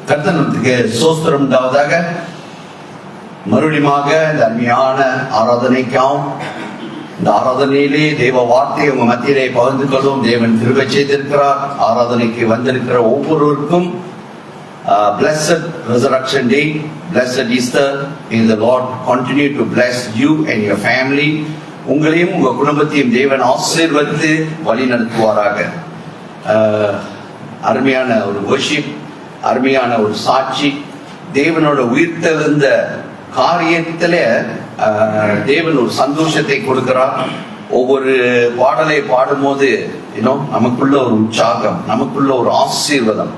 கர்த்தனுக்கு சோஸ்திரம் உண்டாவதாக. மறுபடியுமாக இந்த அருமையான ஆராதனைக்காகவும் இந்த ஆராதனையிலே தேவ வார்த்தையை உங்க மத்தியிலே பகிர்ந்து கொள்ளும் தேவன் கிருபை செய்திருக்கிறார். ஆராதனைக்கு வந்திருக்கிற ஒவ்வொருவருக்கும் blessed resurrection day, blessed Easter. May the Lord continue to bless you and your family. உங்களையும் உங்க குடும்பத்தையும் தேவன் ஆசீர்வதித்து வழி நடத்துவாராக. அருமையான ஒரு வர்ஷிப், அருமையான ஒரு சாட்சி. தேவனோட உயிர்த்தெழுந்த காரியத்தில தேவன் ஒரு சந்தோஷத்தை கொடுக்கிறார். ஒவ்வொரு பாடலை பாடும்போது நமக்குள்ள ஒரு உற்சாகம், நமக்குள்ள ஒரு ஆசீர்வாதம்.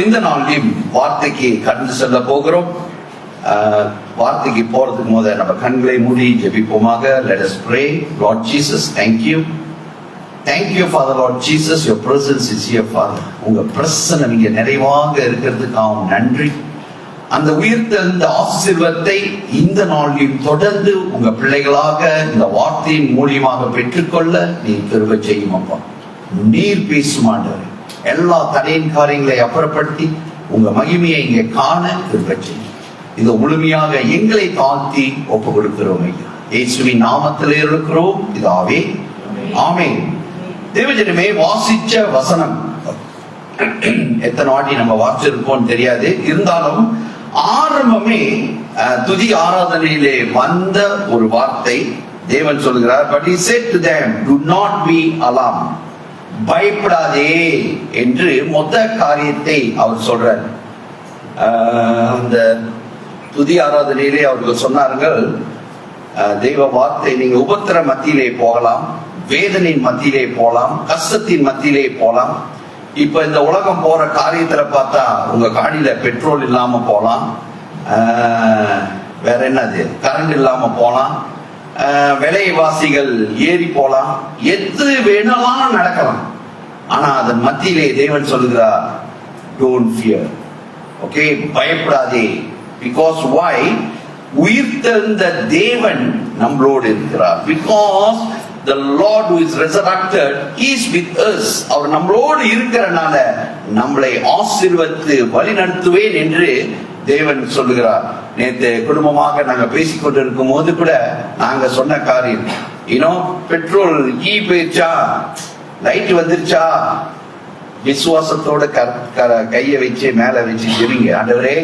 இந்த நாளையும் வார்த்தைக்கு கடந்து செல்ல போகிறோம். வார்த்தைக்கு போறதுக்கு முதல்ல நம்ம கண்களை மூடி ஜெபிப்போமாக. Let us pray. Lord Jesus, thank you. Thank you, Father, Lord Jesus. Your presence is here, Father. உங்க பிரசன்னம் இங்க நிறைவாக இருக்கிறதுக்காக நன்றி. அந்த உயிர்த்தெழுந்த ஆசீர்வாதத்தை இந்த நாளில் தொடர்ந்து உங்க பிள்ளைகளாக இந்த வார்த்தையின் மூலியமாக பெற்றுக்கொள்ள நீ கிருபை செய்யும் அப்பா. நீர் பேசுமாண்டவர் எல்லா தடையின் காரியங்களை அப்புறப்படுத்தி உங்க மகிமையை இங்க காண கிருபை செய்யும். இது முழுமையாக எங்களை தாழ்த்தி ஒப்பு கொடுக்கிறோம் ஐயா. இயேசுவின் நாமத்திலே இருக்கிறோம் இதாவே, ஆமென். தேவஜனமே, வாசிச்ச வசனம் எத்தனை வாட்டி நம்ம வாசிச்சிருப்போம் தெரியாது. இருந்தாலும் ஆரம்பமே துதி ஆராதனையிலே வந்த ஒரு வார்த்தை தேவன் சொல்கிறார். But he said to them, do not be alarmed. பயப்படாதே என்று மொத்த காரியத்தை அவர் சொல்றார். அந்த துதி ஆராதனையிலே அவர்கள் சொன்னார்கள், தெய்வ வார்த்தை, நீங்க உபத்திர மத்தியிலே போகலாம், வேதனையின் மத்தியிலே போகலாம், கஷ்டத்தின் மத்தியிலே போகலாம். இப்ப இந்த உலகம் போற காரியத்துல பார்த்தா உங்க காடியில பெட்ரோல் இல்லாம போலாம், வேற என்னது கரண்ட் இல்லாம போலாம், விலைவாசிகள் ஏறி போலாம், எது வேணாலும் நடக்கலாம். ஆனா அதன் மத்தியிலே தேவன் சொல்லுகிறார், டோன்ட் ஃபியர். ஓகே, பயப்படாதே. Because why? உயிர்த்தெழுந்த தேவன் நம்மளோடு இருக்கிறார். Because the Lord who is resurrected is with us. அவர் நம்மளோடு இருக்கிறனால நம்மளை ஆசீர்வதித்து வழி நடத்துவேன் என்று தேவன் சொல்லுகிறார். நேற்று குடும்பமாக நாங்க பேசிக்கொண்டிருக்கும் போது கூட நாங்க சொன்ன காரியம், பெட்ரோல் போயிடுச்சா, லைட் வந்துருச்சா, விசுவாசத்தோட கையை வச்சு மேல வச்சு ஜெபிங்க. ஆண்டவரே,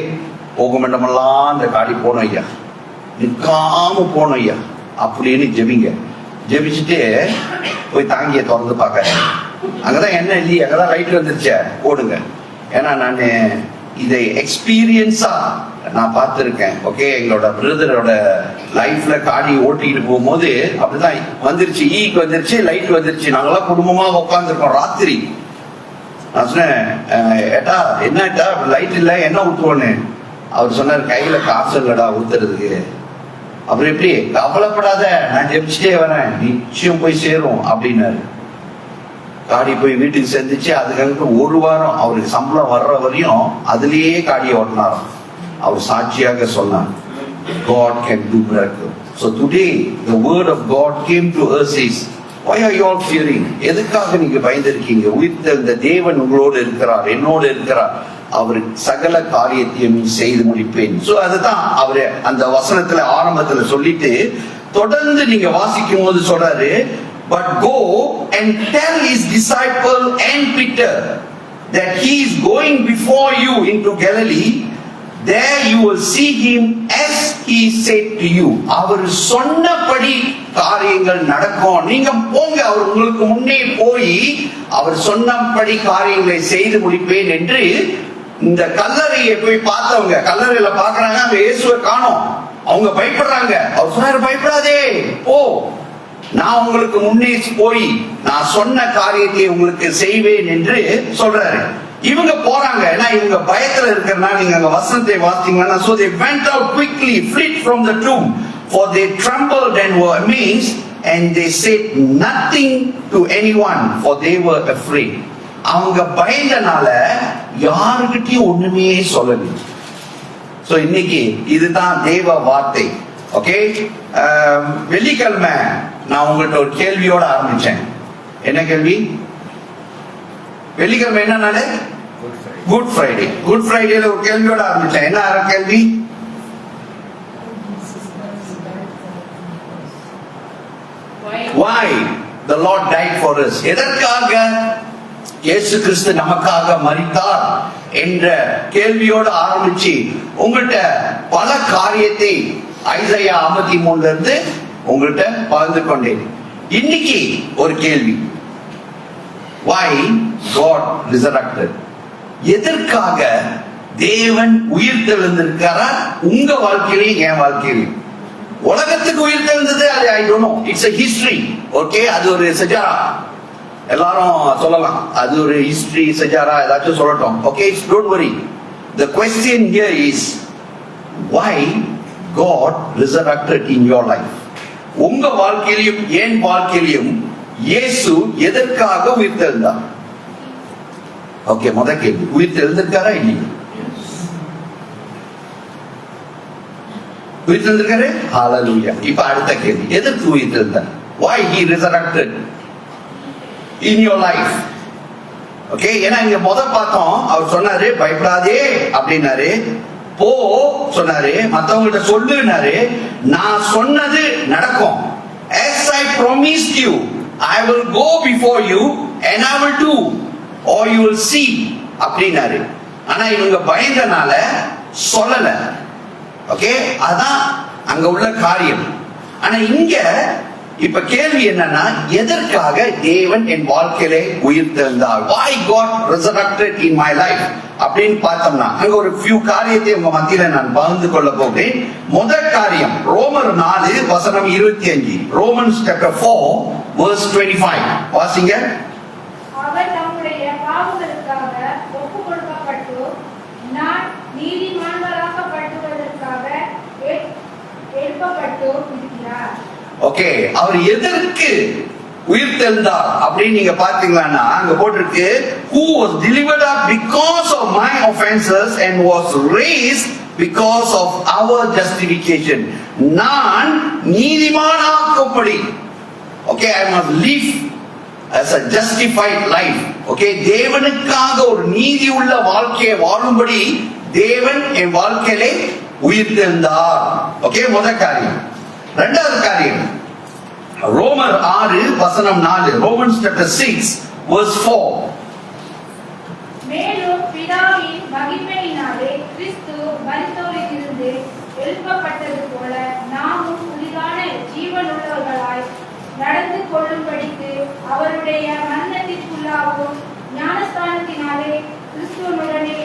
போகும் இடமெல்லாம் அந்த காடி போனோம் ஐயா, நிற்காம போனோம் ஐயா அப்படின்னு ஜெபிங்க. ஜெபிச்சுட்டு போய் தாங்கிய திறந்து பார்க்க, அங்கதான் என்ன இல்லையே, அங்கதான் லைட் வந்துருச்ச போடுங்க. ஏன்னா நான் இதை எக்ஸ்பீரியன்ஸா நான் பார்த்திருக்கேன். ஓகே, எங்களோட பிரதரோட லைஃப்ல காடி ஓட்டிக்கிட்டு போகும்போது அப்படிதான் வந்துருச்சு, வந்துருச்சு, லைட் வந்துருச்சு. நாங்கெல்லாம் குடும்பமாக உட்காந்துருக்கோம். ராத்திரி நான் சொன்னேன், ஏட்டா என்னட்டா லைட் இல்ல, என்ன ஊத்துவோன்னு. அவர் சொன்னார், கையில காசு இல்லடா ஊத்துறதுக்கு. அப்புறம் எப்படி, கவலைப்படாத, நான் ஜெபிச்சுட்டே வரேன், நிச்சயம் போய் சேரும் அப்படின்னாரு. காடி போய் வீட்டுக்கு சேர்ந்துச்சு. அதுக்கு ஒரு வாரம் அவருக்கு சம்பளம் வர்ற வரையும் அதுலயே காடியை ஓட்டினாராம். அவர் சாட்சியாக சொன்னார், God can do miracle. So today the word of God came to us is, why are you all fearing? எதுக்காக நீங்க பயந்திருக்கீங்க? உயிர்த்தெழுந்த தேவன் உங்களோடு இருக்கிறார், என்னோடு இருக்கிறார். அவர் சகல காரியத்தையும் செய்து முடிப்பேன். சோ அதுதான் அவரு அந்த வசனத்துல ஆரம்பத்துல சொல்லிட்டு தொடர்ந்து நீங்க வாசிக்கும் போது சொல்றாரு, but go and tell his disciple and Peter that he is going before you into Galilee. There you will see him as he said to you. அவர் சொன்னபடி காரியங்கள் நடக்கும். நீங்க போங்க, அவர் உங்களுக்கு முன்னே போய் அவர் சொன்னபடி காரியங்களை செய்து முடிப்பேன் என்று. இந்த கல்லறையை போய் பார்த்தவங்க கல்லறையில பாக்குறாங்க, அங்க இயேசுவை காணோம். அவங்க பயப்படுறாங்க. அவர் சொன்னாரு, பயப்படாதே, போ, நான் உங்களுக்கு முன்னே போய் நான் சொன்ன காரியத்தை உங்களுக்கு செய்வேன் என்று சொல்றாரு. இவங்க போறாங்க, ஏன்னா இவங்க பயத்துல இருக்கிறனா. நீங்க அங்க வசனத்தை வாசித்தீங்கன்னா, so they went out quickly, fled from the tomb, for they trembled and were amazed, and they said nothing to anyone, for they were afraid. அவங்க பயந்தனால யாருக்கிட்டையும் ஒண்ணுமே சொல்லல. சோ இன்னைக்கு இதுதான் தேவ வார்த்தை. ஓகே, வெள்ளிக்கிழமை நான் உங்கள்கிட்ட ஒரு கேள்வியோட ஆரம்பிச்சேன். என்ன கேள்வி? வெள்ளிக்கிழமை என்ன நாள்? Good Friday. குட் ஃப்ரைடேல ஒரு கேள்வியோட ஆரம்பிச்சேன். என்ன கேள்வி? Why the Lord died for us? எதற்காக இயேசு கிறிஸ்து நமக்காக மரித்தார் என்ற கேள்வியோடு ஆரம்பிச்சு உங்கள்கிட்ட பல காரியத்தை ஐசையா 53 இருந்து உங்கள்கிட்ட பகிர்ந்து கொண்டேன். இன்னைக்கு ஒரு கேள்வி, why God resurrected? எதற்காக தேவன் உயிர் தெழுந்திருக்கிறார் உங்க வாழ்க்கையிலையும் என் வாழ்க்கையிலையும்? உலகத்துக்கு உயிர் தெழுந்தது அது I don't know, it's a history. Okay, அது ஒரு சஜாரா, எல்லாரும் சொல்லலாம், அது ஒரு ஹிஸ்டரி சஜாரா ஏதாச்சும் சொல்லட்டும். Okay, don't worry. The question here is why God resurrected in your life? உங்க வாழ்க்கையிலும் என் வாழ்க்கையிலும் இயேசு எதற்காக உயிர் தெழுந்தார்? ஓகே, முதல் கேள்வி, உயிர் தெழுந்திருக்காரா இல்லையா? உயிர் தெழுந்திருக்காரு. ஹalleluya. இப்ப அடுத்த கேள்வி, எதற்கு உயிர் தெழுந்தார்? Why he resurrected in your life? Okay, ஏன்னா இங்க முதல் பார்த்தோம், அவர் சொன்னாரு பயப்படாதே அப்படின்னாரு, போ சொன்னாரு, மத்தவங்கள்ட்ட சொல்லுனாரு, நான் சொன்னது நடக்கும். As I promised you, I will go before you and I will do, or you will see அப்படின்னாரு. ஆனா இவங்க பயந்தனால சொல்லல. ஓகே, அதான் அங்க உள்ள காரியம். ஆனா இங்க இப்ப கேள்வி என்னன்னா, எதற்காக தேவன் என் வாழ்க்கையிலே உயிர் தெழுந்தார்? Why God resurrected in my life அப்படின்னு பார்த்தோம்னா அங்க ஒரு few காரியத்தை உங்க மத்தியில நான் பகிர்ந்து கொள்ள போகிறேன். முதல் காரியம் ரோமர் 4 வசனம் 25. ரோமன்ஸ் chapter 4 verse 25 வாசிங்க. அவர் தம்முடைய பாவங்களுக்காக ஒப்புக் கொடுக்கப்பட்டு நான் நீதிமான்களாக்கப்படுவதற்காக எழுப்பப்பட்டு இருக்கிறார். ஓகே, அவர் எதற்கு உயிர் தெழுந்தார் அப்படின்னு நீங்க பாத்தீங்கன்னா அங்க போட்டிருக்கு, who was delivered up because of my offenses and was raised because of our justification. நான் நீதிமானாக்கப்படி, okay, I must live as a justified life. okay, தேவனுக்காக ஒரு நீதி உள்ள வாழ்க்கையை வாழும்படி தேவன் என் வாழ்க்கையிலே உயிர் தெழுந்தார். ஓகே, முதல் காரியம். இரண்டாவது காரியம் ரோமர் 6 வசனம் 4. Romans chapter 6 verse 4. மேலும் பிதாவின் மகிமையினாலே கிறிஸ்து மரித்தோரிலிருந்து எழுப்பப்பட்டது போல நாமும் புதிதான ஜீவனுள்ளவர்களாய் நடந்து கொள்ளும்படிக்கு அவருடைய மரணத்திற்குள்ளாகும் ஞானஸ்தானத்தினாலே கிறிஸ்துவனுடனே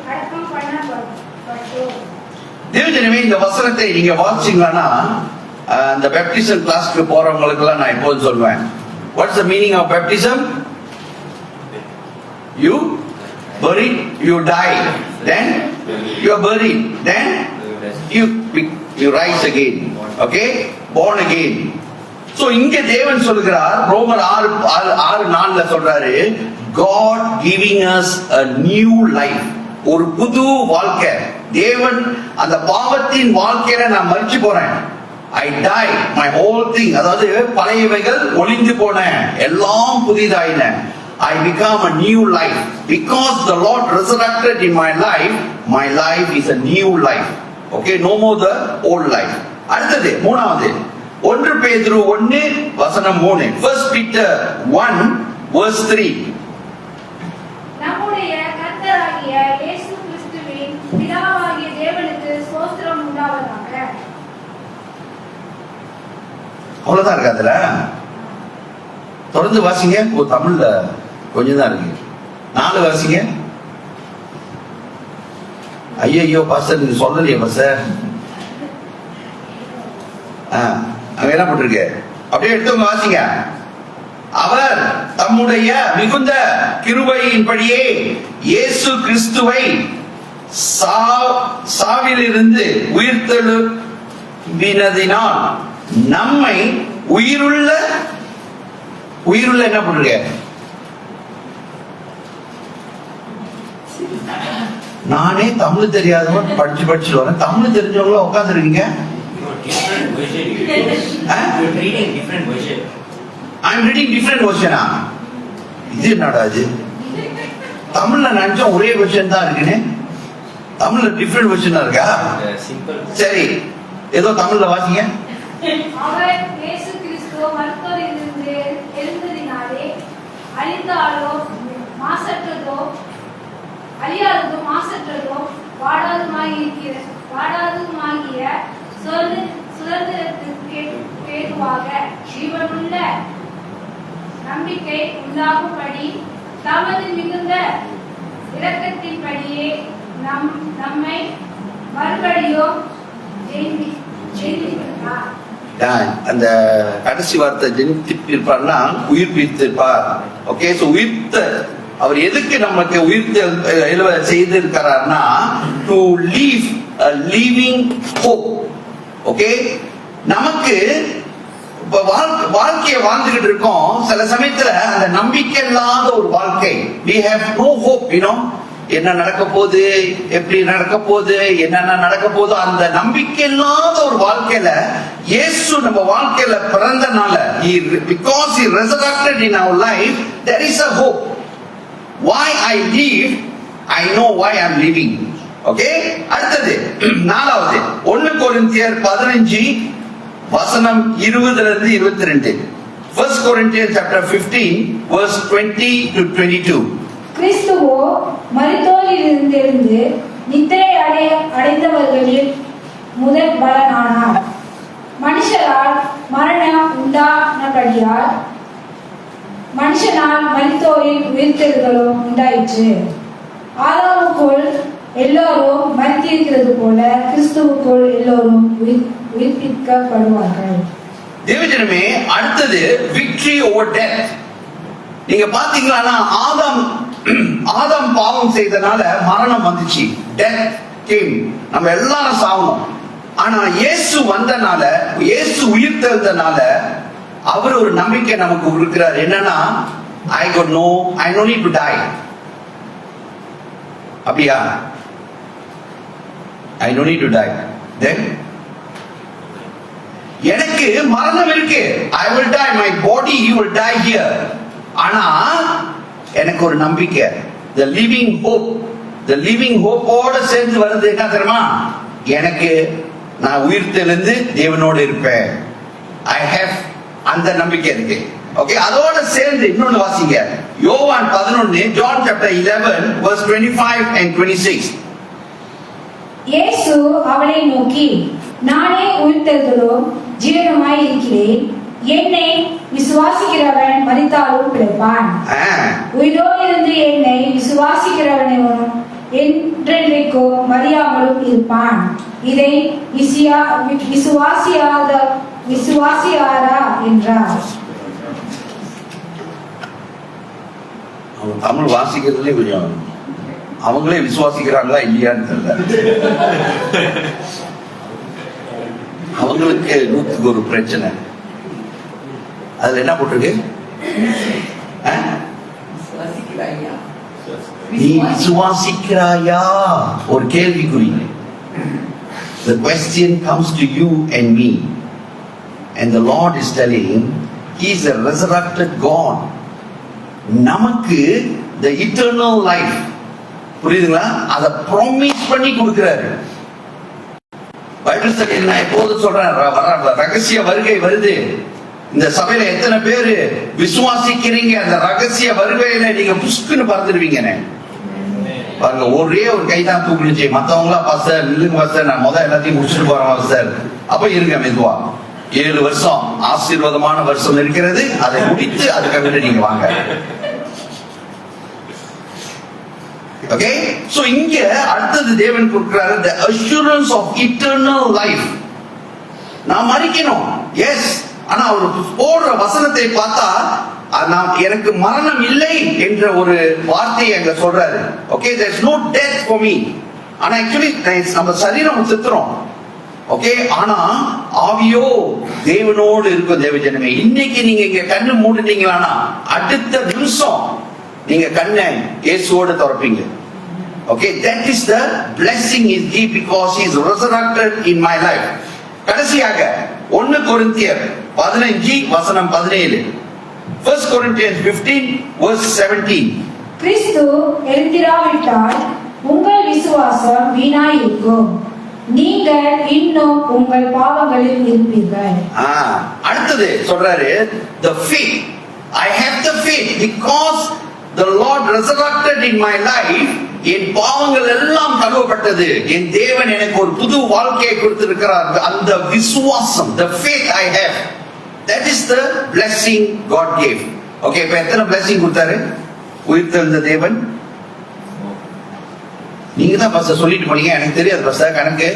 அடக்கம் பண்ணப்பட்டோம். தேவஜனமே, இந்த வசனத்தை நீங்க வாசிச்சீங்கன்னா அந்த பேப்டிசம் கிளாஸ்க்கு போறவங்களுக்கு எல்லாம் நான் எப்போதும் சொல்வேன், what's the meaning of baptism? You buried, you die, then you are buried, then you rise again. Okay, born again. So இங்க தேவன் சொல்கிறார், ரோமர் 6:4 சொல்றாரு, God giving us a new life, ஒரு புது வாழ்க்கை. தேவன் அந்த பாவத்தின் வாழ்க்கையில நான் மரிச்சு போறேன், I die, my whole thing, அதாவது பழையவைகள் ஒளிந்து போன, எல்லாம் புதிதாயின. I become a new life because the Lord resurrected in my life is a new life. Okay, no more the old life. அடுத்தது மூணாவது 1 பேதுரு 1 வசனம் 3. 1 Peter 1 verse 3. நம்முடைய கர்த்தராகிய இயேசு கிறிஸ்துவின் பிதாவாகிய தேவனுக்கு ஸ்தோத்திரம் உண்டாவதாக. அவ்வளவுதான் இருக்கு அதுல. தொடர்ந்து வாசிங்க. தமிழ்ல கொஞ்சம் தான் இருக்கு. 4 வாசிங்க. ஐயோ பாஸ்டர் நீங்க சொல்லலையே பாஸ்டர். அங்க என்ன போட்டிருக்கு? அப்படியே எடுத்து வாசிங்க. அவர் தம்முடைய மிகுந்த கிருபையின்படியே இயேசு கிறிஸ்துவை சாவிலிருந்து உயிர்த்தெழும்பினதினால் நம்மை உயிருள்ள என்ன பண்ணுங்க? நானே தமிழ் தெரியாதவன் படிச்சு வரேன். தமிழ் தெரிஞ்சவங்கள உட்கார்ந்து இருக்கீங்க. I'm reading different version. இது என்னடா இது? தமிழ்ல நினைச்சா ஒரே வெர்ஷன் தான் இருக்குன்னு, தமிழ்ல டிஃபரெண்ட் வெர்ஷனா இருக்கா? சிம்பிள். சரி, ஏதோ தமிழ்ல வாசிங்க. அவர் இயேசு கிறிஸ்து மருத்துவரிலிருந்து எழுந்ததினாலே அழிந்தாலோ மாசற்றதோ அழியாததோ மாசற்றதோ வாடாதுமாகிய சுதந்திரத்திற்கு ஏதுவாக ஜீவனுள்ள நம்பிக்கை உண்டாகும்படி தமது மிகுந்த இரக்கத்தின்படியே நம்மை மறுபடியும் ஜெயித்திருக்கிறார். அந்த கடைசி வார்த்தை ஜெனித்திருப்பார்னா உயிர்ப்பித்திருப்பார். ஓகே, சோ உயிர்த்த அவர் எதுக்கு நமக்கு உயிர்த்த செய்திருக்கிறார்னா to leave a living hope. Okay, நமக்கு வாழ்க்கையை வாழ்ந்துகிட்டு இருக்கோம். சில சமயத்துல அந்த நம்பிக்கை இல்லாத ஒரு வாழ்க்கை, we have no hope, you know. என்ன நடக்க போகுது, எப்படி நடக்க போகுது, என்னென்ன நடக்க போகுது, அந்த நம்பிக்கை இல்லாத ஒரு வாழ்க்கையில இயேசு நம்ம வாழ்க்கையில பிறந்தனால, because he resurrected in our life, there is a hope. Why I live, I know why I'm living. Okay, அடுத்தது நாலாவது 1 கொரிந்தியர் 15 வசனம் 20 ல இருந்து 22. 1 Corinthians chapter 15 verse 20 to 22. கிறிஸ்துவோ மரித்தோரிலிருந்து எழுந்து நித்திரை அடைந்தவர்களில் முதல் பலனானார். மனுஷரால் மரணம் உண்டானபடியால் மனுஷனால் மரித்தோரின் உயிர்த்தெழுதலும் உண்டாயிற்று. ஆதாமுக்குள் எல்லோரும் மரித்திருக்கிறது போல கிறிஸ்துவுக்குள் எல்லோரும் உயிர்ப்பிக்கப்படுவார்கள். தேவஜனமே, அடுத்தது victory over death. நீங்க பாத்தீங்களா, ஆதாம் பாவம் செய்தனால மரணம் வந்துச்சு, death came, நம்ம எல்லாரும் சாவணும். ஆனா இயேசு வந்தனால, இயேசு உயிர் தெழுந்தனால அவர் ஒரு நம்பிக்கை நமக்கு கொடுக்கிறார். என்னன்னா, I no need to die. அப்படியா? I no need to die. Then எனக்கு மரணம் இருக்கு, I will die, my body will die here. ஆனா எனக்கு ஒரு நம்பிக்கை, the living hope ஓட சேர்ந்து வருது என்ன தெரியுமா? எனக்கு நான் உயிர்த்தெழுந்து தேவனோடு இருப்பேன். I have அந்த நம்பிக்கை இருக்கு. ஓகே, அதோட சேர்ந்து இன்னொன்னு வாசிங்க, யோவான் 11, John chapter 11 verse 25 and 26. இயேசு அவளை நோக்கி, நானே உயிர்த்தெழுதலும் ஜீவனுமாய் இருக்கிறேன். என்னை விசுவாசிக்கிறவன் மரித்தாலும் பிழைப்பான். உயிரோடு இருந்து என்னை விசுவாசிக்கிறவனும் என்றென்றைக்கோ மறியாமலும் இருப்பான். இதை விசுவாசியாரா என்றார். தமிழ் வாசிக்கிறதுலே கொஞ்சம் அவங்களே விசுவாசிக்கிறாங்களா இல்லையான்னு தெரியல. அவங்களுக்கு 100க்கு ஒரு பிரச்சனை. அதுல என்ன போட்டிருக்கு? நீ விசுவாசிக்கிறாயா? ஒரு கேள்விக்குறி. The question comes to you and me, and the Lord is telling, He is a resurrected God. நமக்கு the eternal life, புரியுதுங்களா? அதை ப்ராமிஸ் பண்ணி கொடுக்கிறாரு. பைபிள் ஸ்டடி நான் எப்போதும் சொல்றேன், ரகசிய வருகை வருது. இந்த சபையில எத்தனை பேரு விசுவாசிக்கிறீங்க? அந்த ரகசிய வருகையில நீங்க புஷ்குன்னு பறந்துடுவீங்க. பாருங்க, ஒரே ஒரு கைதான் தூக்குனுச்சு. மத்தவங்களா பாஸ்டர் நில்லுங்க பாஸ்டர், நான் எல்லாத்தையும் முடிச்சுட்டு போறேன் பாஸ்டர். அப்ப இருங்க மெதுவா, 7 வருஷம் ஆசீர்வாதமான வருஷம் இருக்கிறது, அதை முடித்து அதுக்காக நீங்க வாங்க. ஓகே, சோ இங்க அடுத்தது தேவன் கொடுக்கிறாரு, the assurance of eternal life. நான் மரிக்கணும், எஸ், ஆனா அவர் போடுற வசனத்தை பார்த்தா எனக்கு மரணம் இல்லை என்ற ஒரு வார்த்தையை அங்க சொல்றாரு. Okay, there is no death for me. ஆனா ஆக்சுவலி நம்ம சரீரம் செத்துறோம். ஓகே, ஆனா ஆவியோ தேவனோடு இருக்கும். தேவஜனமே, இன்னைக்கு நீங்க இங்க கண்ணு மூடுனீங்களானா அடுத்த நிமிஷம் நீங்க கண்ணை இயேசுவோடு திறப்பீங்க. Okay, that is the blessing is deep because he is resurrected in my life. கடைசியாக 1 கொரிந்தியர் 15 வசனம் 17. 1 Corinthians 15 verse 17. கிறிஸ்து எழுந்திராவிட்டால் உங்கள் விசுவாசம் வீணாயிருக்கும், நீங்கள் இன்னும் உங்கள் பாவங்களில் இருப்பீர்கள். அடுத்தது சொல்றாரு, the faith. I have the faith because the Lord resurrected in my life. என் பாவங்கள் எல்லாம் கழுவப்பட்டது, என் தேவன் எனக்கு ஒரு புது வாழ்க்கையை கொடுத்திருக்கிறார். அந்த விசுவாசம், the faith I have, that is the blessing God gave. Okay, இப்ப எத்தனை blessing கொடுத்தாரு உயிர்த்தெழுந்த தேவன்? நீங்க தான் பாஸ்டர் சொல்லிட்டு போனீங்க, எனக்கு தெரியாது பாஸ்டர் கணக்கு.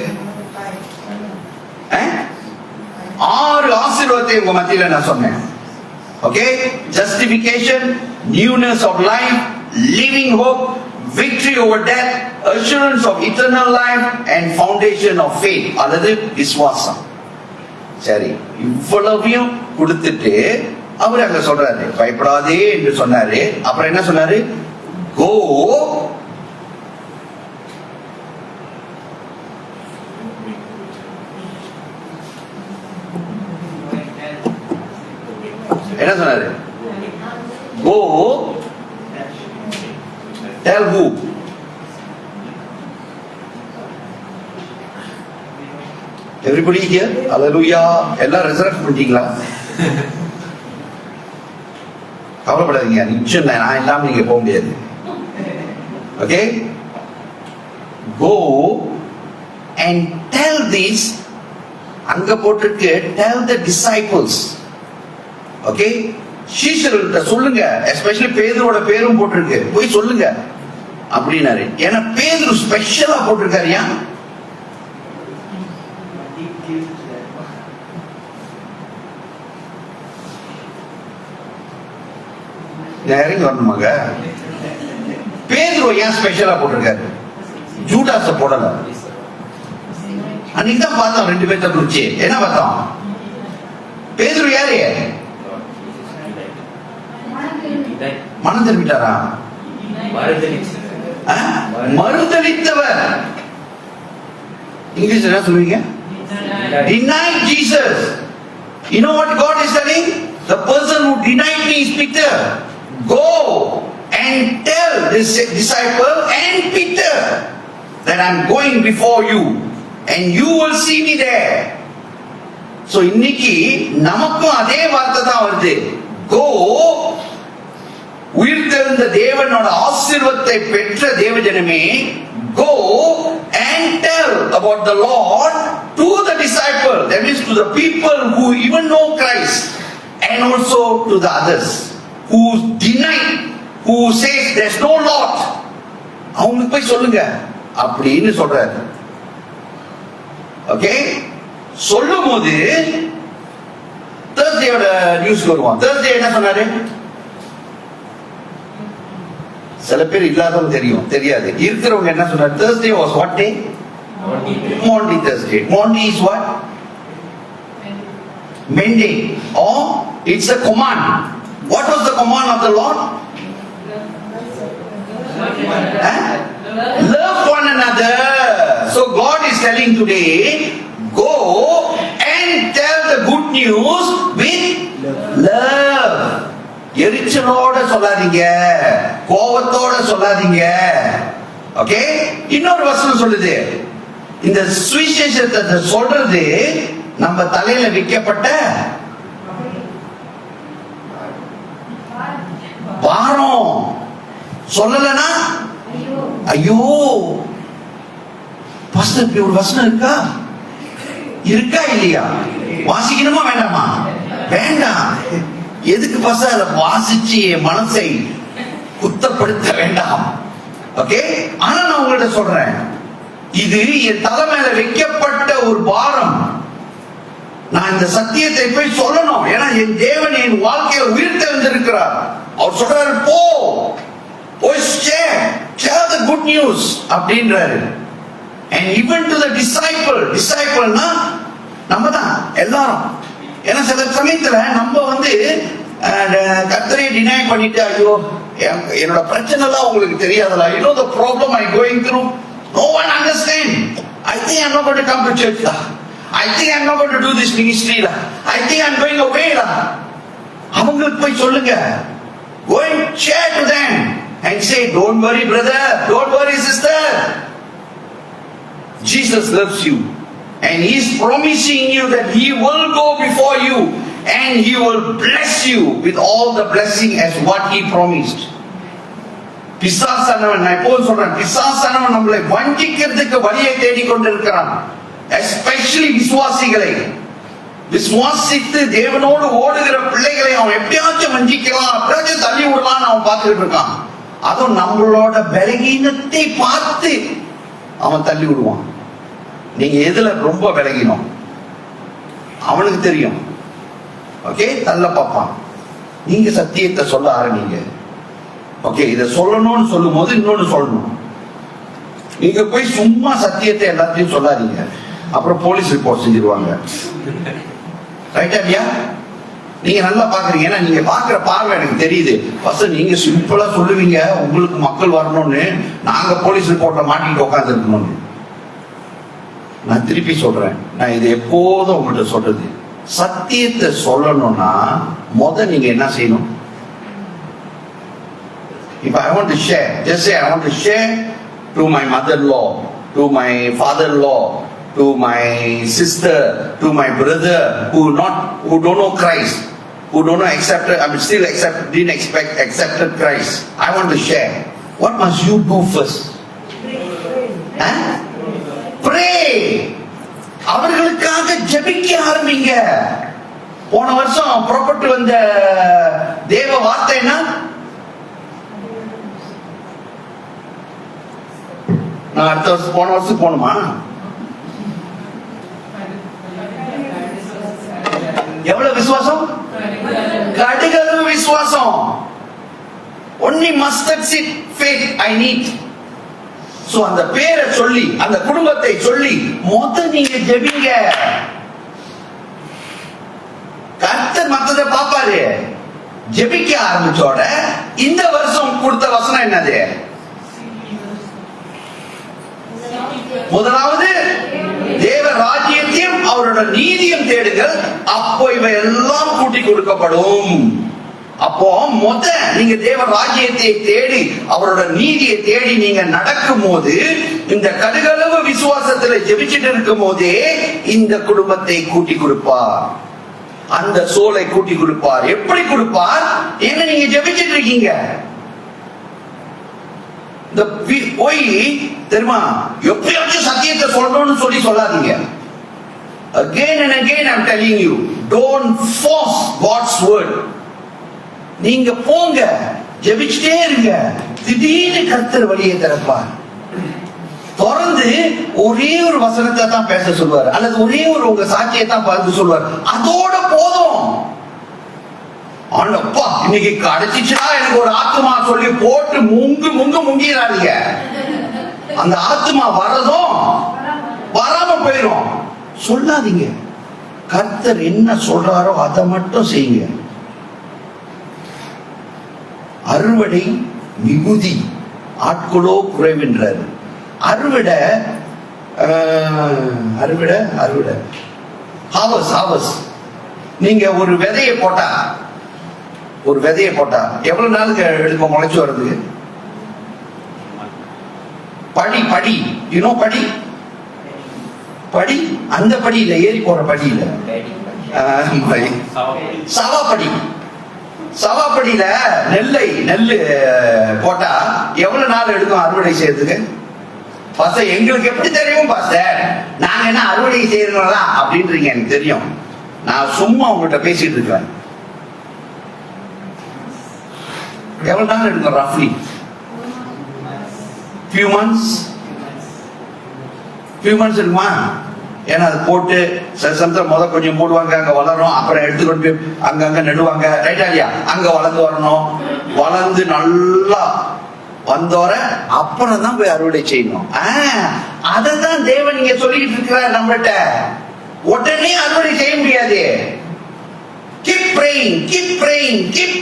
6 ஆசீர்வாதத்தை உங்க மத்தியில நான் சொன்னேன். Okay, justification, newness of life, living hope, victory over death, assurance of eternal life and foundation of faith, அல்லது விசுவாசம். சரி, இவ்வளவையும் கொடுத்துட்டு அவர் அங்க சொல்றாரு, பயப்படாதே என்று சொன்னாரு. அப்புறம் என்ன சொன்னாரு? Go என்ன சொன்னாரு? Go tell who? Everybody here? Hallelujah. எல்லாம் ரெசரக்ட் பண்ணிட்டீங்களா? கவலைப்படாதீங்க, நிச்சயம் நான் இல்லாம நீங்க போக முடியாது. Okay, go and tell this. அங்க போட்டிருக்கு tell the disciples. ஓகே, சீஷர்கள்ட்ட சொல்லுங்க, எஸ்பெஷலி பேதுருவோட பேரும் போட்டிருக்கு, போய் சொல்லுங்க அப்படின்னாரு. ஏன்னா பேதுரு ஸ்பெஷலா போட்டிருக்காரு. ஏன்? இறங்கி வரணுமாங்க. பேதுரு ஏன் ஸ்பெஷலா போட்டிருக்காரு? ஜூடாஸ போடல. அன்னைக்கு தான் பார்த்தோம் 2 பேர்த்த குறிச்சு. என்ன பார்த்தோம்? பேதுரு யாரு? மனம் திரும்பிட்டாரா? மறுதலித்தவர். இங்கிலீஷ்ல என்ன சொல்லுவீங்க? Denied Jesus. You know what God is telling? The person who denied me is Peter. Go and tell this disciple and Peter that I'm going before you and you will see me there. So இன்னைக்கு நமக்கும் அதே வார்த்தை தான் வருது. Go, உயிர்த்தெழுந்த தேவனோட ஆசீர்வாதத்தை பெற்ற தேவஜனமே, go and tell about the Lord to the disciple, that means to the people who even know Christ, and also to the others who deny, who says there's no Lord. அவங்களுக்கு போய் சொல்லுங்க அப்படின்னு சொல்றாரு. ஓகே, சொல்லும் போது தேர்ஸ்டேயோட news வருவான். Thursday என்ன சொன்னாரு? சில பேர் இல்லாதவங்க தெரியும், தெரியாது. இருக்கிறவங்க என்ன சொன்னாரு? Thursday was what day? Maundy Thursday. Maundy is what? Mending. Or it's a command. What was the command of the Lord? Love one another. So God is telling today, go and tell the good news with love. எரிச்சலோட சொல்லாதீங்க, கோபத்தோட சொல்லாதீங்க. Okay, இன்னொரு வசனம் சொல்லுது, இந்த சுவிசேஷத்தை சொல்றது நம்ம தலையில வைக்கப்பட்ட பாரம். சொல்லலனா ஐயோ, பாஸ்டர் இப்படி ஒரு வசனம் இருக்கா? இருக்கா இல்லையா? வாசிக்கணுமா வேண்டாமா? வேண்டாம். எதுக்கு பாஸ்டர் வாசிச்சு என் மனசை குத்தப்படுத்த வேண்டாம். ஓகே, ஆனா நான் உங்கள்ட்ட சொல்றேன், இது என் தலை மேல வைக்கப்பட்ட ஒரு பாரம். நான் இந்த சத்தியத்தை போய் சொல்லணும். ஏன்னா என் தேவன் என் வாழ்க்கையை உயிர்த்தெழுந்திருக்கிறார். அவர் சொல்றாரு, போ போய் share the good news அப்படின்றாரு. And even to the discipleனா நம்ம தான் எல்லாரும். ஏன்னா சில சமயத்துல நம்ம கர்த்தரை டினை பண்ணிட்டு, ஐயோ என்னோட பிரச்சனை எல்லாம் உங்களுக்கு தெரியாதா? You know the problem I'm going through? No one understand. I think I'm not going to come to church lah. I think I'm not going to do this ministry lah. I think I'm going away lah. அவங்களுக்கு போய் சொல்லுங்க. Go and share to them. and say, don't worry brother, don't worry sister. Jesus loves you and he is promising you that he will go before you and he will bless you with all the blessing as what he promised. பிசாசானவன், நான் எப்போதும் சொல்றேன், பிசாசானவன் நம்மளை வஞ்சிக்கிறதுக்கு வழியை தேடிக்கொண்டிருக்கிறான். Especially விசுவாசிகளை, விசுவாசித்து தேவனோடு ஓடுகிற பிள்ளைகளை அவன் எப்படியாச்சும் வஞ்சிக்கலாம், எப்படியாச்சும் தள்ளி விடலாம்னு அவன் பார்த்துட்டு இருக்கான். அதுவும் நம்மளோட பலகீனத்தை பார்த்து அவன் தள்ளி விடுவான். நீங்க எதுல ரொம்ப விலகினோம் அவனுக்கு தெரியும். ஓகே, தள்ள பார்ப்பான். நீங்க சத்தியத்தை சொல்ல ஆரம்பிங்க. ஓகே, இதை சொல்லணும்னு சொல்லும் போது இன்னொன்னு சொல்லணும். நீங்க போய் சும்மா சத்தியத்தை எல்லாத்தையும் சொல்லாதீங்க, அப்புறம் போலீஸ் ரிப்போர்ட் செஞ்சிருவாங்க. ரைட்டா இல்லையா? நீங்க நல்லா பாக்குறீங்க, ஏன்னா நீங்க பாக்குற பார்வை எனக்கு தெரியுது. ஃபர்ஸ்ட் நீங்க சிம்பிளா சொல்லுவீங்க, உங்களுக்கு மக்கள் வரணும்னு, நாங்க போலீஸ் ரிப்போர்ட்ல மாட்டிட்டு உட்கார்ந்து இருக்கணும்னு. நான் திருப்பி சொல்றேன், நான் இது எப்போதும் உங்கள்கிட்ட சொல்றது, சத்தியத்தை சொல்லணும்னா நீங்க என்ன செய்யணும்? If I want to share, just say I want to share to my mother-in-law, to my father-in-law, to my sister, to my brother who don't know Christ, who don't know didn't accepted Christ. I want to share. What must you do first? Pray. அவர்களுக்காக ஜெபிக்க ஆரம்பிங்க. போன வருஷம் புறப்பட்டு வந்த தேவ வார்த்தை என்ன? நான் அடுத்த வருஷம் போன வருஷம் போகணுமா? எவ்வளவு விசுவாசம்? கடுகளவு விசுவாசம். Only mustard seed faith I need. So அந்த பேரை சொல்லி, அந்த குடும்பத்தை சொல்லி நீங்க ஜெபிங்க. கர்த்தர் மத்ததை பாப்பாரு. ஜெபிக்க ஆரம்பிச்சோட இந்த வருஷம் கொடுத்த வசனம் என்னது? முதலாவது தேவ ராஜ்யத்தையும் அவரோட நீதியும் தேடுங்கள், அப்போ இவை எல்லாம் கூட்டி கொடுக்கப்படும். அப்போ நீங்க தேவ ராஜ்யத்தை தேடி அவரோட நீதியை தேடி நீங்க நடக்கும் போது, இந்த கடுகளவு விசுவாசத்துல ஜெபிச்சுட்டு இருக்கும் போதே இந்த குடும்பத்தை கூட்டி கொடுப்பார், அந்த சோலை கூட்டி கொடுப்பார். எப்படி கொடுப்பார்? என்ன நீங்க ஜெபிச்சுட்டு இருக்கீங்க. இந்த போய் தெரியுமா, எப்பயாச்சும் சத்தியத்தை சொல்லணும்னு சொல்லி சொல்லாதீங்க. Again and again I'm telling you, don't force God's word. நீங்க போங்க, ஜெபிச்சுட்டே இருங்க, திடீர்னு கர்த்தர் வழியை திறப்பார். தொடர்ந்து ஒரே ஒரு வசனத்தை தான் பேச சொல்லுவார், அல்லது ஒரே ஒரு உங்க சாட்சியை தான் பார்த்து சொல்லுவார். அதோட போதும். ஆனப்பா இன்னைக்கு கிடைச்சிச்சுன்னா எனக்கு ஒரு ஆத்மா சொல்லி போட்டு முங்கிடாதீங்க. அந்த ஆத்மா வரதும் வராம போயிடும். சொல்லாதீங்க. கர்த்தர் என்ன சொல்றாரோ அதை மட்டும் செய்யுங்க. அறுவடை மிகுதி, ஆட்களோ குறைவின்றார். அறுவடை அறுவடை அறுவடை ஹாவஸ். நீங்க ஒரு விதையை போட்டா எவ்வளவு நாளுக்கு எடுக்க முளைச்சு வருது? படி படி அந்த படியில ஏறி போற படியில சவாப்படியில நெல்லு போட்டா எவ்வளவு நாள் எடுக்கும் அறுவடை செய்யறதுக்கு? பாஸ்டர் எங்களுக்கு எப்படி தெரியும் பாஸ்டர், நாங்க என்ன அறுவடை செய்யறோம்ல அப்படின்றீங்க. எனக்கு தெரியும், நான் சும்மா உங்ககிட்ட பேசிட்டு இருக்கேன். எவ்வளவு நாள் எடுக்கும்? ரஃப்லி few months இருக்குமா? ஏன்னா அது போட்டு சில சமயத்துல கொஞ்சம் மூடுவாங்க, அங்க வளரும், அப்புறம் எடுத்துக்கொண்டு போய் அங்கங்க நடுவாங்க. ரைட்டா இல்லையா? அங்க வளர்ந்து வரணும், வளர்ந்து நல்லா வந்தோர அப்புறம் தான் போய் அறுவடை செய்யணும். அததான் தேவன் இங்க சொல்லிட்டு இருக்கிறார் நம்மகிட்ட. உடனே அறுவடை செய்ய முடியாது. Keep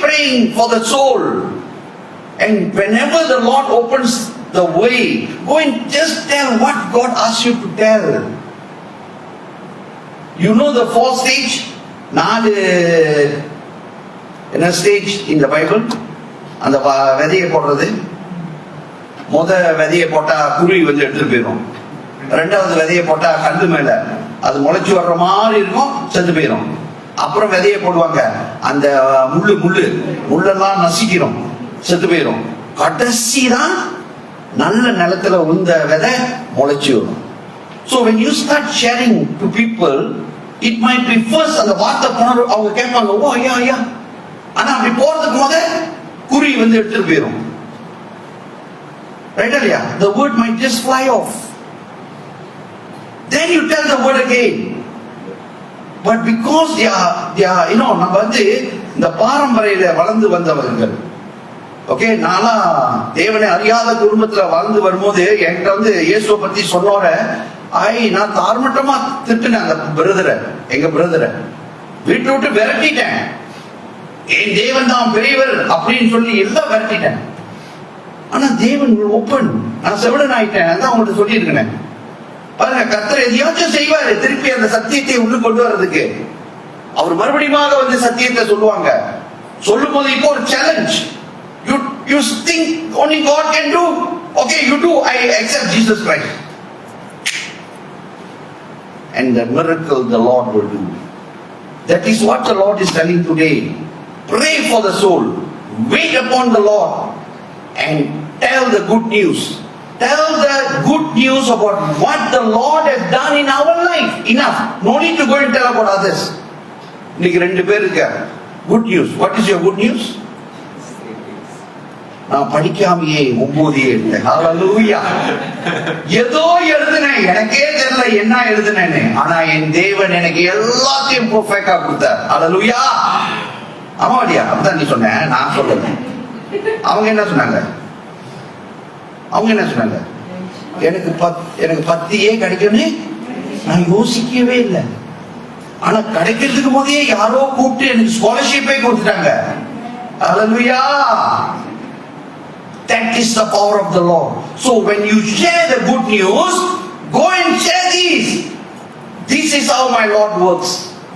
praying for the soul. And whenever the Lord opens the way, go and just tell what God asks you to tell. You know the 4th stage? 4 என்ன ஸ்டேஜ் இந்த பைபிள்? அந்த விதையை போடுறது விதையை போட்டா குருவி வந்து எடுத்துட்டு போயிடும். ரெண்டாவது விதையை போட்டா கல்லு மேல அது முளைச்சு வர்ற மாதிரி இருக்கும், செத்து போயிடும். அப்புறம் விதையை போடுவாங்க, அந்த முள்ளெல்லாம் நசிக்கிறோம், செத்து போயிடும். கடைசி தான் நல்ல நிலத்துல உந்த விதை முளைச்சு வரும். So when you start sharing to people, it might be first அந்த வார்த்தை போன அவங்க கேட்பாங்க, ஓ ஐயா ஐயா, ஆனா அப்படி போறதுக்கு போத குருவி வந்து எடுத்துட்டு போயிடும். Right இல்லையா? The word might just fly off. Then you tell the word again. But because they are நம்ம வந்து இந்த பாரம்பரியத்துல வளர்ந்து வந்தவர்கள், ஓகே, நானா தேவனை அறியாத குடும்பத்துல வளர்ந்து வரும்போது என்கிட்ட வந்து இயேசுவை பத்தி சொன்னோட நான் தார்மட்டமா திட்டுனேன். அந்த பிரதரை, எங்க பிரதரை வீட்டை விட்டு விரட்டிட்டேன். என் தேவன் தான் பெரியவர் அப்படின்னு சொல்லி எல்லாம் விரட்டிட்டேன். ஆனா தேவன் ஓப்பன், நான் செவிடன் ஆயிட்டேன். அதான் உங்கள்ட்ட சொல்லி இருக்கேன் பாருங்க. கர்த்தர் எதையாச்சும் செய்வாரு, திருப்பி அந்த சத்தியத்தை உள்ள கொண்டு வர்றதுக்கு. அவர் மறுபடியும் வந்து சத்தியத்தை சொல்லுவாங்க. சொல்லும் போது இப்போ ஒரு challenge. You think only God can do? Okay, you do. I accept Jesus Christ. And the miracle the Lord will do. That is what the Lord is telling today. Pray for the soul. Wait upon the Lord. And tell the good news. Tell the good news about what the Lord has done in our life. Enough. No need to go and tell about others. இன்னைக்கு 2 பேர் இருக்க. Good news. What is your good news? நான் படிக்காமையே 9 எழுதினேன். ஹalleluya. ஏதோ எழுதினேன், எனக்கே தெரியல என்ன எழுதினேன்னு. ஆனா என் தேவன் எனக்கு எல்லாத்தையும் பெர்ஃபெக்ட்டா கொடுத்தார். ஹalleluya. ஆமாடியா, அப்பதான் நீ சொன்ன, நான் சொல்லல. அவங்க என்ன சொன்னாங்க? எனக்கு 10 கிடைக்கும்னு நான் யோசிக்கவே இல்லை. ஆனா கிடைக்கிறதுக்கு போதே யாரோ கூப்பிட்டு எனக்கு ஸ்காலர்ஷிப்பே கொடுத்துட்டாங்க. ஹalleluya. That is the power of the Lord. So when you share the good news, go and share these. This is how my Lord works.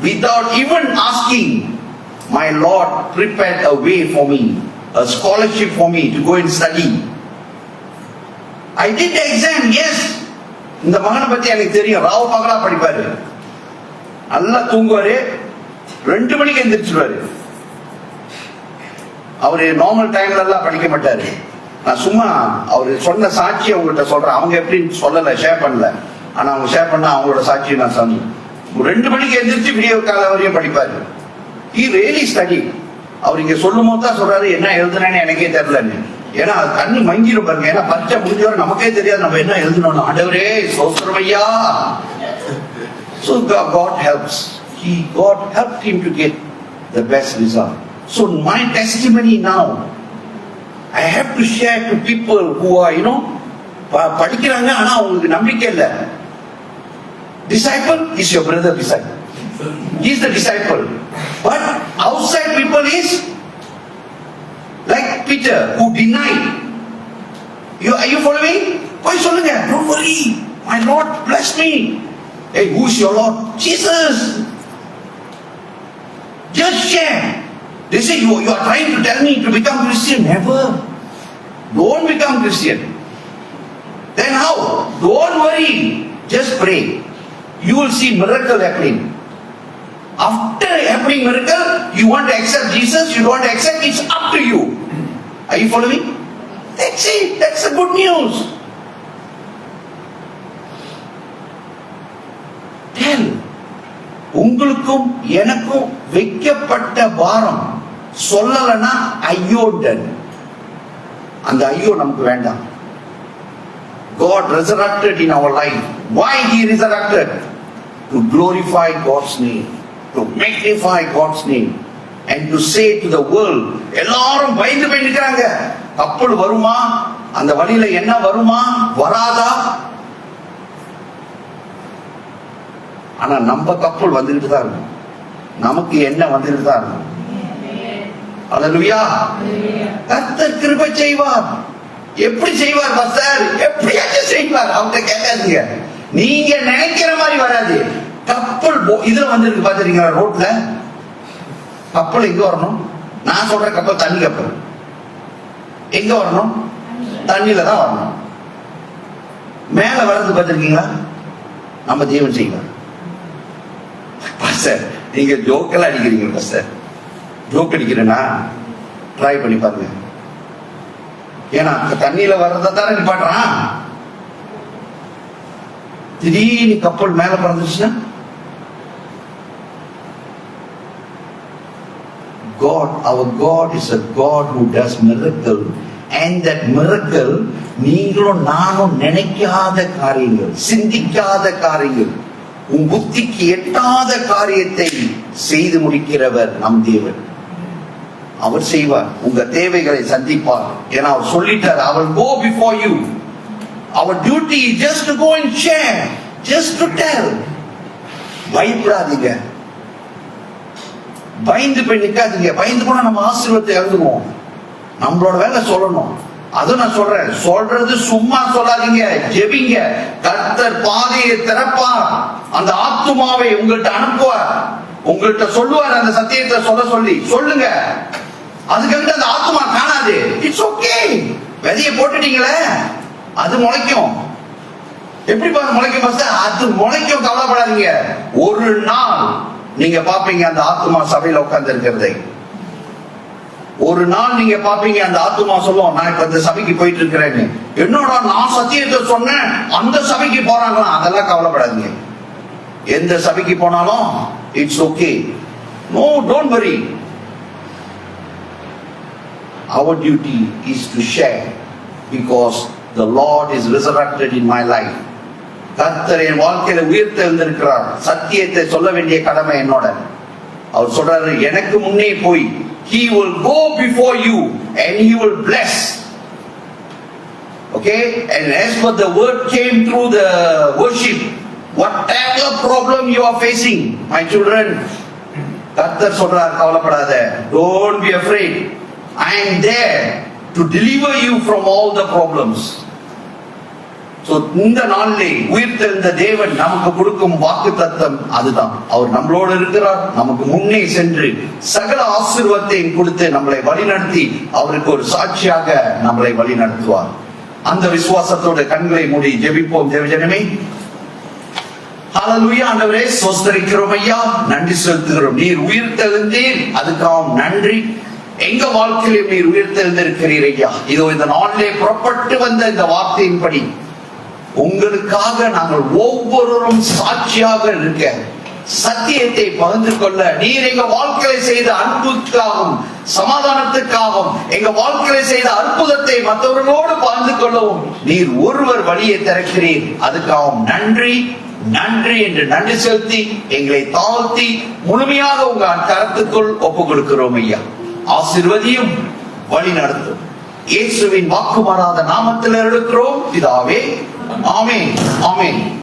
Without even asking, my Lord prepared a way for me, a scholarship for me to go and study. I did the exam, yes. இந்த மகனை பத்தி எனக்கு தெரியும், ராவ பகலா படிப்பாரு, நல்லா தூங்குவாரு, 2 மணிக்கு எந்திரிச்சிருவாரு. அவரு normal டைம்ல எல்லாம் படிக்க மாட்டாரு. நான் சும்மா அவரு சொன்ன சாட்சியை உங்கள்கிட்ட சொல்றேன். அவங்க எப்படின்னு சொல்லல, ஷேர் பண்ணல. ஆனா அவங்க ஷேர் பண்ண அவங்களோட சாட்சியை நான் சொன்னேன். 2 மணிக்கு எந்திரிச்சு விடிய கால வரையும் படிப்பாரு. He really studied. அவர் இங்க சொல்லும் போது தான் சொல்றாரு, என்ன எழுதுனேன்னு எனக்கே தெரியலன்னு. ஏன்னா அது கண்ணு மங்கிரும் பாருங்க. ஏன்னா பரீட்சை முடிஞ்சவரை நமக்கே தெரியாது நம்ம என்ன எழுதணும். ஆண்டவரே சோஸ்திரம் ஐயா. So God helps. God helped him to get the best result. So my testimony now, I have to share to people who are, படிக்கிறாங்க ஆனா அவங்களுக்கு நம்பிக்கை இல்லை. Disciple is your brother disciple. He is the disciple. But outside people is like Peter who denied. Are you following? Why சொல்லுங்க? Don't worry. My Lord bless me. Hey, who is your Lord? Jesus. Just share. They say you are trying to tell me to become Christian. Never. Don't become Christian. Then how? Don't worry. Just pray. You will see miracle happening. After happening miracle, you want to accept Jesus, you don't want to accept, it's up to you. Are you following? That's it. That's the good news. Tell. உங்களுக்கும் எனக்கும் வைக்கப்பட்ட பாரம் சொல்லலன்னா ஐயோடன். அந்த ஐயோ நமக்கு வேண்டாம். God resurrected in our life. Why He resurrected? To glorify God's name, to magnify God's name, and to say to the world, எல்லாரும் பயந்து போய் நிற்கிறாங்க, கப்பல் வருமா, அந்த வழியில என்ன வருமா வராதா. ஆனா நம்ம கப்பல் வந்துகிட்டு தான் இருக்கும், நமக்கு என்ன வந்துகிட்டு தான் இருக்கும். அல்லேலூயா. கர்த்தர் கிருபை செய்வார். எப்படி செய்வார் பாஸ்டர்? எப்படியாச்சும் செய்வார். அவங்க கேட்காதீங்க, நீங்க நினைக்கிற மாதிரி வராது. கப்பல் இதுல வந்துருக்கு பாத்துறீங்களா? ரோட்ல கப்பல் எங்க வரணும்? நான் சொல்ற கப்பல் தண்ணி கப்பல் எங்க வரணும்? தண்ணியில தான் வரணும். மேல வர்றது பார்த்திருக்கீங்களா? நம்ம ஜீவன் செய்யலாம். பாஸ்டர் நீங்க ஜோக்கெல்லாம் அடிக்கிறீங்க. பாஸ்டர் ஜோக் அடிக்கிறேன்னா ட்ரை பண்ணி பாருங்க. ஏன்னா தண்ணியில வர்றத தானே நிப்பாட்டுறான். திடீர்னு கப்பல் மேல பறந்துச்சுன்னா God, our God is a God who does miracle, and that miracle நீங்களும் நானும் நினைக்காத காரியங்கள், சிந்திக்காத காரியங்கள், உன் புத்திக்கு எட்டாத காரியத்தை செய்து முடிக்கிறவர் நம் தேவன். அவர் செய்வார், உங்க தேவைகளை சந்திப்பார். ஏன்னா அவர் சொல்லிட்டார், I will go before you. Our duty is just to go and share, just to tell. பயப்படாதீங்க, பயந்து போய் நிக்காதீங்க. பயந்து போனா நம்ம ஆசீர்வாதத்தை இழந்துவோம். நம்மளோட வேலை சொல்லணும். அது நான் சொல்றேன், சொல்றது சும்மா சொல்லாதீங்க, ஜெபிங்க. கர்த்தர் பாதையை திறப்பார், அந்த ஆத்துமாவை உங்கள்கிட்ட அனுப்புவார், உங்கள்கிட்ட சொல்லுவார். அந்த சத்தியத்தை சொல்லி சொல்லுங்க. அதுக்கு அந்த ஆத்துமா காணாது. It's okay. விதைய போட்டுட்டீங்களே, அது முளைக்கும். எப்படி முளைக்கும்? அது முளைக்கும், கவலைப்படாதீங்க. ஒரு நாள் நீங்க பாப்பீங்க அந்த ஆத்துமா சபையில உட்கார்ந்து இருக்கிறதை. ஒரு நாள் நீங்க பாப்பீங்க அந்த ஆத்துமா சொல்லும், நான் இப்ப இந்த சபைக்கு போயிட்டு இருக்கிறேன்னு. என்னோட நான் சத்தியத்தை சொன்னேன், அந்த சபைக்கு போறாங்களா? அதெல்லாம் கவலைப்படாதீங்க. எந்த சபைக்கு போனாலும் it's okay. No, don't worry. Our duty is to share because the Lord is resurrected in my life. கர்த்தர் என் வாழ்க்கையில உயிர்த்தெழுந்திருக்கிறார். சத்தியத்தை சொல்ல வேண்டிய கடமை என்னோட. அவர் சொல்றாரு, எனக்கு முன்னே போய் he will go before you and he will bless. Okay, and as for the word came through the worship, whatever problem you are facing, my children, கர்த்தர் சொல்றார், கவலைப்படாத. Don't be afraid. I am there to deliver you from all the problems. So இந்த நாளிலே உயிர்த்தெழுந்த தேவன் நமக்கு கொடுக்கும் வாக்குத்தத்தம் அதுதான். அவர் நம்மளோடு இருக்கிறார், நமக்கு முன்னே சென்று சகல ஆசீர்வாதத்தையும் கொடுத்து நம்மளை வழிநடத்தி அவருக்கு ஒரு சாட்சியாக நம்மளை வழிநடத்துவார். அந்த விசுவாசத்தோட கண்களை மூடி ஜெபிப்போம். தேவஜனமே, ஹல்லேலூயா. ஆண்டவரே ஸ்தோத்திரிக்கிறோம் ஐயா, நன்றி செலுத்துகிறோம். நீர் உயிர்த்தெழுந்தீர், அதுக்காக நன்றி. எங்க வாழ்க்கையிலும் நீர் உயிர்த்தெழுந்திருக்கிறீர் ஐயா. இதோ இந்த நாளிலே புறப்பட்டு வந்த இந்த வார்த்தையின்படி உங்களுக்காக நாங்கள் ஒவ்வொருவரும் சாட்சியாக இருக்க, சத்தியத்தை பகிர்ந்து கொள்ள, நீர் எங்க வாழ்க்கையை செய்த அன்புக்காகவும் சமாதானத்துக்காகவும், எங்க வாழ்க்கையை செய்த அற்புதத்தை மற்றவர்களோடு பகிர்ந்து கொள்ளவும் நீர் ஒருவர் வழியை திறக்கிறீர். அதுக்காகவும் நன்றி நன்றி என்று நன்றி செலுத்தி எங்களை தாழ்த்தி முழுமையாக உங்க கரத்துக்குள் ஒப்பு கொடுக்கிறோம் ஐயா. ஆசீர்வதியும், வழி நடத்தும். இயேசுவின் வாக்கு மாறாத நாமத்தில் இருக்கிறோம் பிதாவே. ஆமென், ஆமென்.